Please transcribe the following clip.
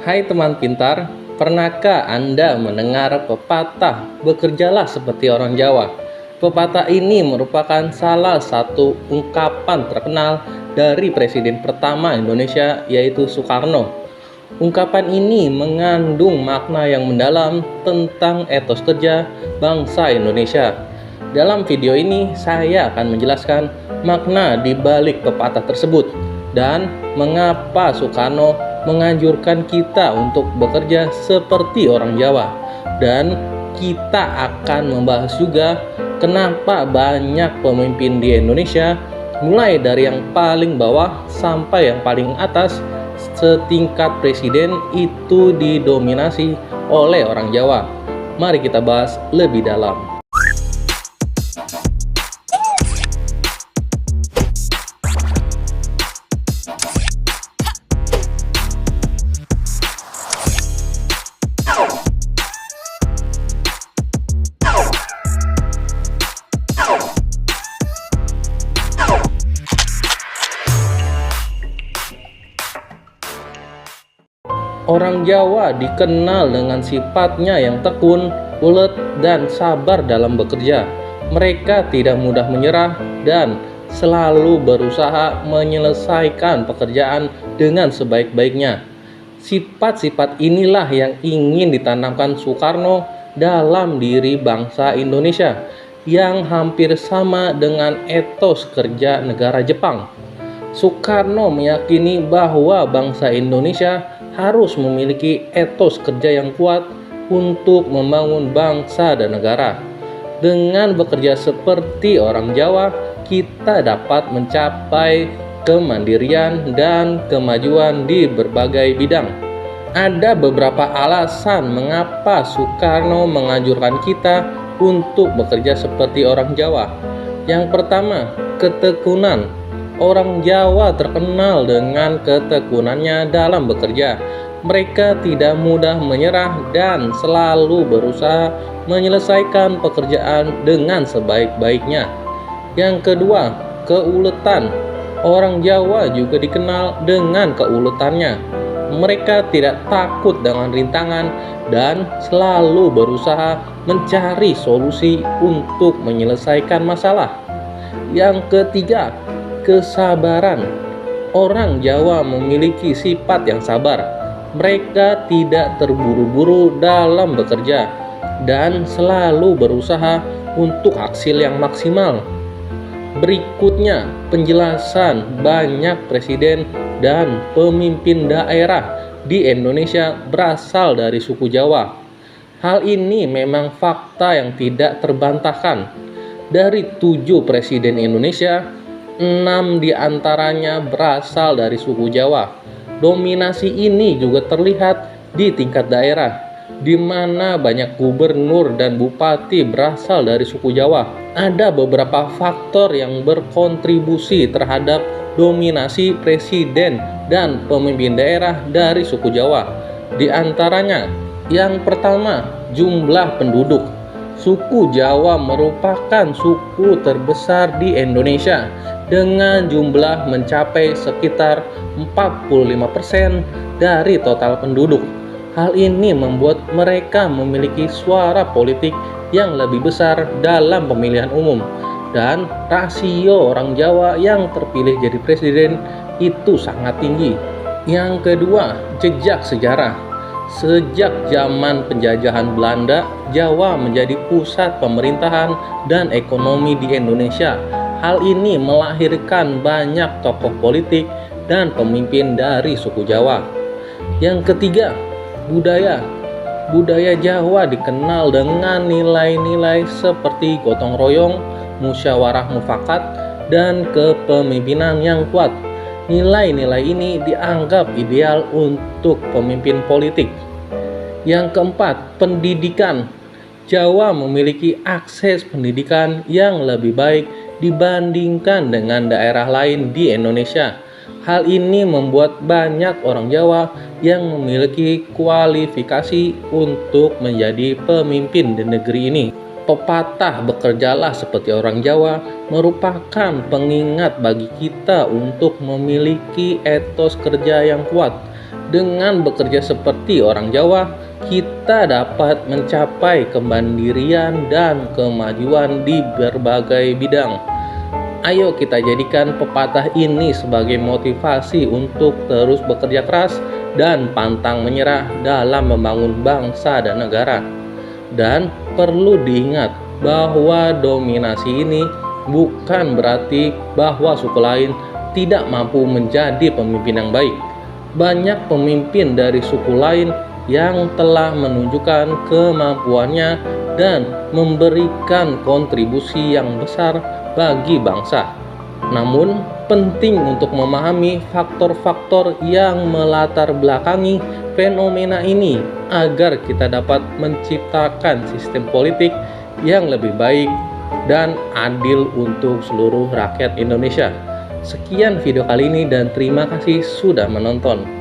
Hai teman pintar, pernahkah Anda mendengar pepatah "bekerjalah seperti orang Jawa"? Pepatah ini merupakan salah satu ungkapan terkenal dari Presiden pertama Indonesia, yaitu Soekarno. Ungkapan ini mengandung makna yang mendalam tentang etos kerja bangsa Indonesia. Dalam video ini, saya akan menjelaskan makna di balik pepatah tersebut dan mengapa Soekarno menganjurkan kita untuk bekerja seperti orang Jawa. Dan kita akan membahas juga kenapa banyak pemimpin di Indonesia, mulai dari yang paling bawah sampai yang paling atas setingkat presiden, itu didominasi oleh orang Jawa. Mari kita bahas lebih dalam. Orang Jawa dikenal dengan sifatnya yang tekun, ulet, dan sabar dalam bekerja. Mereka tidak mudah menyerah dan selalu berusaha menyelesaikan pekerjaan dengan sebaik-baiknya. Sifat-sifat inilah yang ingin ditanamkan Soekarno dalam diri bangsa Indonesia, yang hampir sama dengan etos kerja negara Jepang. Soekarno meyakini bahwa bangsa Indonesia harus memiliki etos kerja yang kuat untuk membangun bangsa dan negara. Dengan bekerja seperti orang Jawa, kita dapat mencapai kemandirian dan kemajuan di berbagai bidang. Ada beberapa alasan mengapa Soekarno menganjurkan kita untuk bekerja seperti orang Jawa. Yang pertama, ketekunan. Orang Jawa terkenal dengan ketekunannya dalam bekerja. Mereka tidak mudah menyerah dan selalu berusaha menyelesaikan pekerjaan dengan sebaik-baiknya. Yang kedua, keuletan. Orang Jawa juga dikenal dengan keuletannya. Mereka tidak takut dengan rintangan dan selalu berusaha mencari solusi untuk menyelesaikan masalah. Yang ketiga, kesabaran. Orang Jawa memiliki sifat yang sabar. Mereka tidak terburu-buru dalam bekerja dan selalu berusaha untuk hasil yang maksimal. Berikutnya, penjelasan. Banyak presiden dan pemimpin daerah di Indonesia berasal dari suku Jawa. Hal ini memang fakta yang tidak terbantahkan. Dari 7 presiden Indonesia, 6 diantaranya berasal dari suku Jawa. Dominasi ini juga terlihat di tingkat daerah, di mana banyak gubernur dan bupati berasal dari suku Jawa. Ada beberapa faktor yang berkontribusi terhadap dominasi presiden dan pemimpin daerah dari suku Jawa. Di antaranya, yang pertama, jumlah penduduk. Suku Jawa merupakan suku terbesar di Indonesia dengan jumlah mencapai sekitar 45% dari total penduduk. Hal ini membuat mereka memiliki suara politik yang lebih besar dalam pemilihan umum, dan rasio orang Jawa yang terpilih jadi presiden itu sangat tinggi. Yang kedua, jejak sejarah. Sejak zaman penjajahan Belanda, Jawa menjadi pusat pemerintahan dan ekonomi di Indonesia. Hal ini melahirkan banyak tokoh politik dan pemimpin dari suku Jawa. Yang ketiga, budaya. Budaya Jawa dikenal dengan nilai-nilai seperti gotong royong, musyawarah mufakat, dan kepemimpinan yang kuat. Nilai-nilai ini dianggap ideal untuk pemimpin politik. Yang keempat, pendidikan. Jawa memiliki akses pendidikan yang lebih baik dibandingkan dengan daerah lain di Indonesia. Hal ini membuat banyak orang Jawa yang memiliki kualifikasi untuk menjadi pemimpin di negeri ini. Pepatah "bekerjalah seperti orang Jawa" merupakan pengingat bagi kita untuk memiliki etos kerja yang kuat Dengan bekerja seperti orang Jawa, kita dapat mencapai kemandirian dan kemajuan di berbagai bidang. Ayo kita jadikan pepatah ini sebagai motivasi untuk terus bekerja keras dan pantang menyerah dalam membangun bangsa dan negara. Dan perlu diingat bahwa dominasi ini bukan berarti bahwa suku lain tidak mampu menjadi pemimpin yang baik. Banyak pemimpin dari suku lain yang telah menunjukkan kemampuannya dan memberikan kontribusi yang besar bagi bangsa. Namun, penting untuk memahami faktor-faktor yang melatar belakangi fenomena ini agar kita dapat menciptakan sistem politik yang lebih baik dan adil untuk seluruh rakyat Indonesia. Sekian video kali ini dan terima kasih sudah menonton.